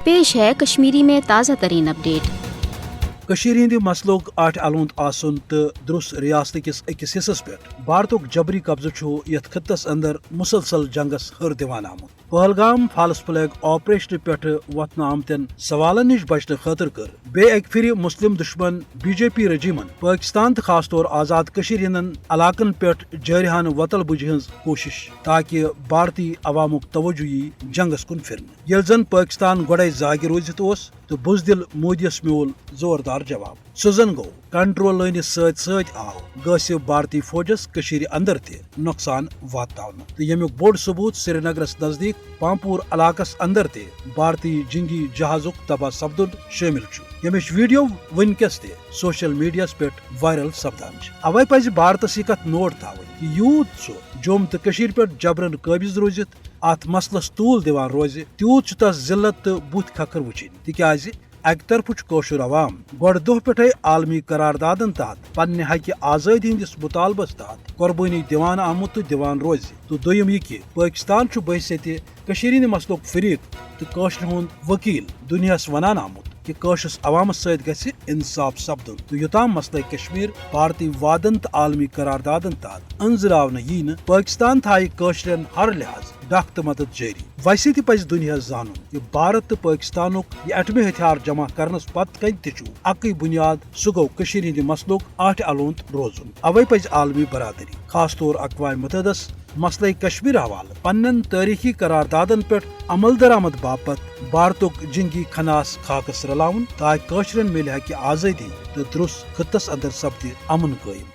पेश है कश्मीरी में ताज़ा तरीन अपडेट। कशीर हिंद मसलुक आठ अलूंत आसन तो द्रुस रियासत किस अकिस हिस्सस पे भारतुक जबरी कब्जा यथ खत्तस अंदर मुसलसल जंगस हर दिवान आमुत। पहलगाम फालस फ्लैग ऑपरेशन पे वतन आमतन सवालन निश बचने खतर कर बे एक फिर मुस्लिम दुश्मन बीजेपी रजीमन पाकिस्तान तो खास तौर आजाद कशीर हिंदन इलाकन पे जारिहान वतल बुझ हज कोशिश ताकि भारतीय अवामुक तवज्जो यी जंगस कुन फिर ये जन पाकिस्तान गोड़े जागे रोजित ओस तो बुजदिल मोदियस म्योल जोरदार जवाब। सो जन गो कंट्रोल लाइन सत आव गसिव भारतीय फौजस कशीर अंदर ते नुकसान वातावन तो यमुक बोड़ सबूत श्रीनगरस नजदीक पामपुर इलाकस अंदर ते भारतीय जिंगी जहाजुक तबाह सपदुन शामिल यमिश वीडियो वनकस ते सोशल मीडिया पे वायरल सपदान। अवै पज भारतस यह कत नोट थवन यूत सो जोम तो कशीर पे जबरन काबिज रोजित अत मसलस तूल दिवान रोज तूत तस जिल्लत तो बुथ खखर वुचिन तिकाज अक तरफ कौशर अवाम गोड़ दो पे आलमी करारदादन तहत पन्ने हक आजादी हंदिस मुतालबस तहत कुर्बानी दिवान आमुत तो दिवान रोज तो दोयम यह कि पाकिस्तान बहसियत कशीर हिंद मसलुक फरीक तो कौशर हुंद वकील दुनियास वनान आमुत कि कौशस अवामस सत गछि इंसाफ सपदुन तो युताम मसले कश्मीर भारतीय वादन तो आलमी करारदादन तहत अंजरावन यी न पाकिस्तान थाय कौशरन हर लिहाज डाक तो मदद जारी। वैसे ति पज दुनिया जानून ये भारत तो पाकिस्तानुक ये एटमी हथियार जमा करनस पत कन तु अकई बुनियाद सह गो कशीर हिंद मसलुक आठ अलूंत रोजुन। अवै पज आलमी बरादरी खास तौर अक़वाम मुत्तहिदस मसले कश्मीर हवाले पन्न तारीखी करारदादन पे अमल दरामद बापत भारतुक जिंगी खनास खाकस रलाउन ताकि कौशरन मिले हक आजादी तो द्रुस खत्तस अंदर सपदि अमन कायम।